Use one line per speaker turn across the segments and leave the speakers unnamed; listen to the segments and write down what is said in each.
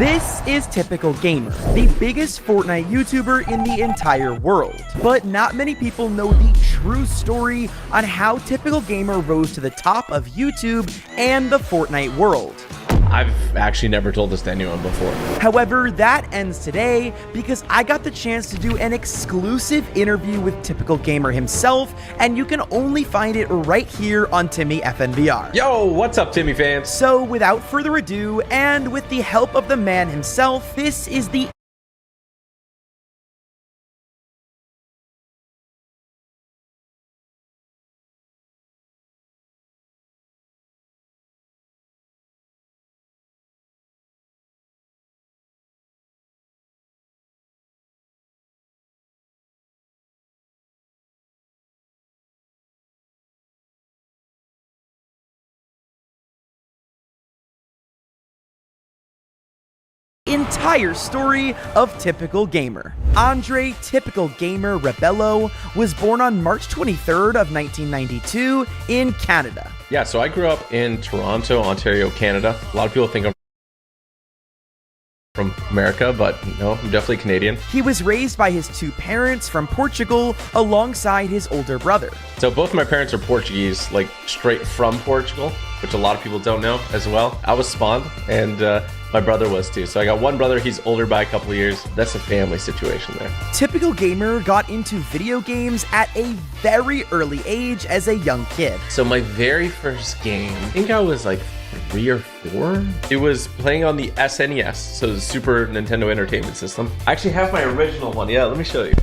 This is Typical Gamer, the biggest Fortnite YouTuber in the entire world. But not many people know the true story on how Typical Gamer rose to the top of YouTube and the Fortnite world.
I've actually never told this to anyone before.
However, that ends today because I got the chance to do an exclusive interview with Typical Gamer himself, and you can only find it right here on Timmy FNVR.
Yo, what's up, Timmy fans?
So without further ado, and with the help of the man himself, this is the entire story of Typical Gamer. Andre Typical Gamer Rebello was born on March 23rd of 1992 in Canada.
Yeah, so I grew up in Toronto, Ontario, Canada. A lot of people think I'm from America, but no, I'm definitely Canadian.
He was raised by his two parents from Portugal alongside his older brother.
So both my parents are Portuguese, like straight from Portugal, which a lot of people don't know as well. I was spawned, and my brother was too. So I got one brother, he's older by a couple of years. That's a family situation there.
Typical Gamer got into video games at a very early age as a young kid.
So my very first game, I think I was like 3 or 4. It was playing on the SNES, so the Super Nintendo Entertainment System. I actually have my original one. Yeah, let me show you.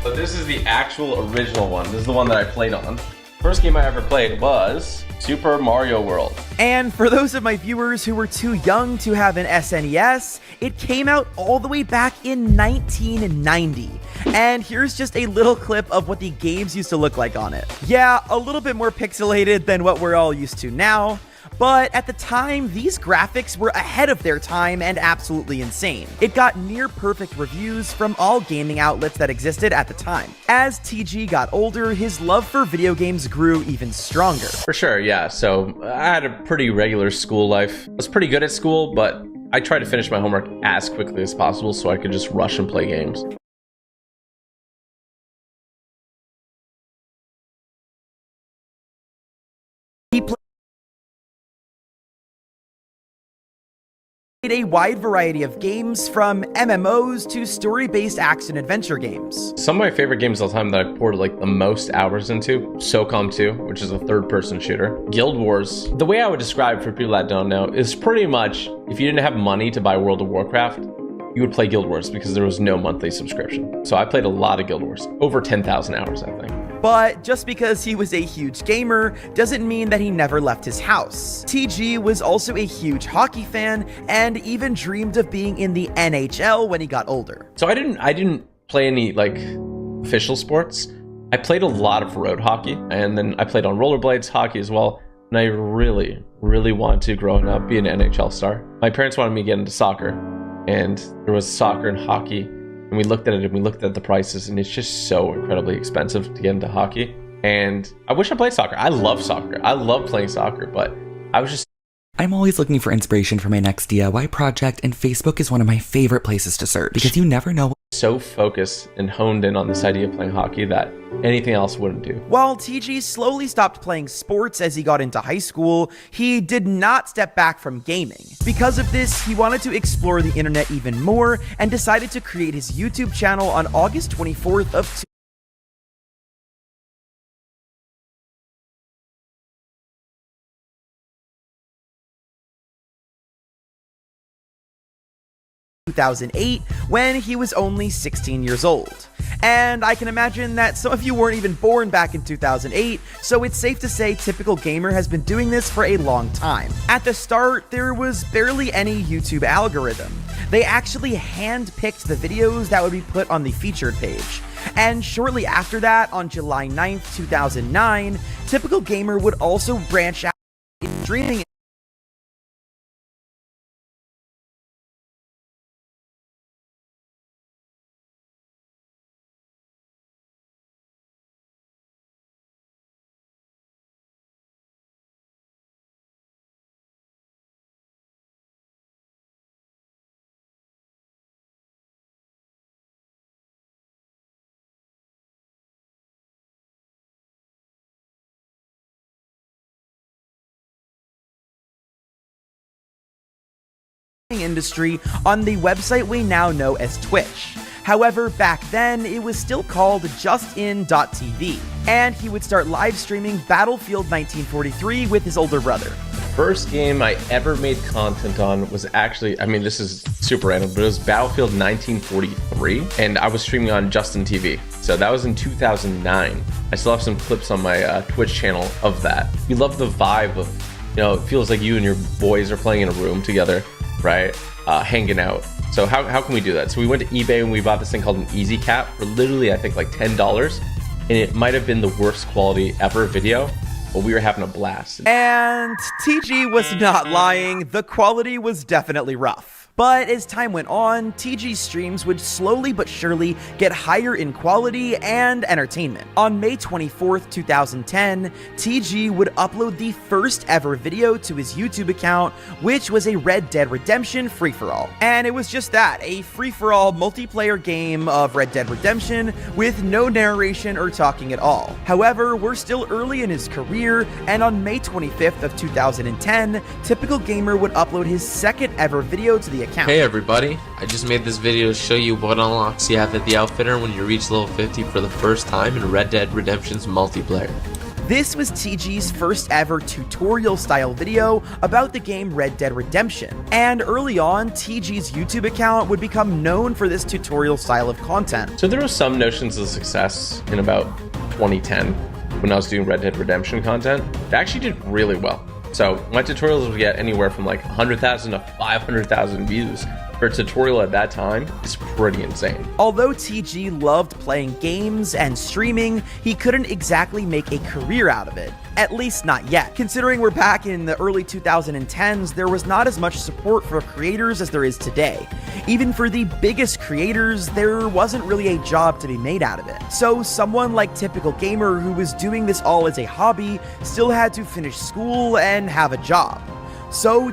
So this is the actual original one. This is the one that I played on. First game I ever played was Super Mario World.
And for those of my viewers who were too young to have an SNES, it came out all the way back in 1990. And here's just a little clip of what the games used to look like on it. Yeah, a little bit more pixelated than what we're all used to now. But at the time, these graphics were ahead of their time and absolutely insane. It got near perfect reviews from all gaming outlets that existed at the time. As TG got older, his love for video games grew even stronger.
For sure, yeah. So I had a pretty regular school life. I was pretty good at school, but I tried to finish my homework as quickly as possible so I could just rush and play games.
He played a wide variety of games, from MMOs to story-based action-adventure games.
Some of my favorite games of all time that I poured like the most hours into, SOCOM 2, which is a third-person shooter. Guild Wars. The way I would describe for people that don't know is pretty much if you didn't have money to buy World of Warcraft, you would play Guild Wars because there was no monthly subscription. So I played a lot of Guild Wars, over 10,000 hours, I think.
But just because he was a huge gamer doesn't mean that he never left his house. TG was also a huge hockey fan and even dreamed of being in the NHL when he got older.
So I didn't play any like official sports. I played a lot of road hockey, and then I played on rollerblades hockey as well. And I really, really wanted to, growing up, be an NHL star. My parents wanted me to get into soccer, and there was soccer and hockey. And we looked at it and we looked at the prices, and it's just so incredibly expensive to get into hockey. And I wish I played soccer. I love soccer. I love playing soccer, but I was just...
I'm always looking for inspiration for my next DIY project, and Facebook is one of my favorite places to search because you never know.
So focused and honed in on this idea of playing hockey that anything else wouldn't do.
While TG slowly stopped playing sports as he got into high school, he did not step back from gaming. Because of this, he wanted to explore the internet even more and decided to create his YouTube channel on August 24th of 2008 when he was only 16 years old. And I can imagine that some of you weren't even born back in 2008, so it's safe to say Typical Gamer has been doing this for a long time. At the start, there was barely any YouTube algorithm. They actually hand-picked the videos that would be put on the featured page. And shortly after that, on July 9th, 2009, Typical Gamer would also branch out in streaming industry on the website we now know as Twitch. However, back then, it was still called justin.tv, and he would start live streaming Battlefield 1943 with his older brother.
First game I ever made content on was actually, I mean, this is super random, but it was Battlefield 1943, and I was streaming on Justin TV. So that was in 2009. I still have some clips on my Twitch channel of that. We love the vibe of, you know, it feels like you and your boys are playing in a room together, right? Hanging out. So how can we do that? So we went to eBay and we bought this thing called an Easy Cap for literally, I think, like $10. And it might have been the worst quality ever video, but we were having a blast.
And TG was not lying, the quality was definitely rough. But as time went on, TG's streams would slowly but surely get higher in quality and entertainment. On May 24th, 2010, TG would upload the first ever video to his YouTube account, which was a Red Dead Redemption free-for-all. And it was just that, a free-for-all multiplayer game of Red Dead Redemption with no narration or talking at all. However, we're still early in his career, and on May 25th of 2010, Typical Gamer would upload his second ever video to the account.
Hey everybody, I just made this video to show you what unlocks you have at the Outfitter when you reach level 50 for the first time in Red Dead Redemption's multiplayer.
This was TG's first ever tutorial style video about the game Red Dead Redemption, and early on, TG's YouTube account would become known for this tutorial style of content.
So there were some notions of success in about 2010 when I was doing Red Dead Redemption content. It actually did really well. So my tutorials would get anywhere from like 100,000 to 500,000 views. For a tutorial at that time, it's pretty insane.
Although TG loved playing games and streaming, he couldn't exactly make a career out of it. At least not yet. Considering we're back in the early 2010s, there was not as much support for creators as there is today. Even for the biggest creators, there wasn't really a job to be made out of it. So someone like Typical Gamer, who was doing this all as a hobby, still had to finish school and have a job. So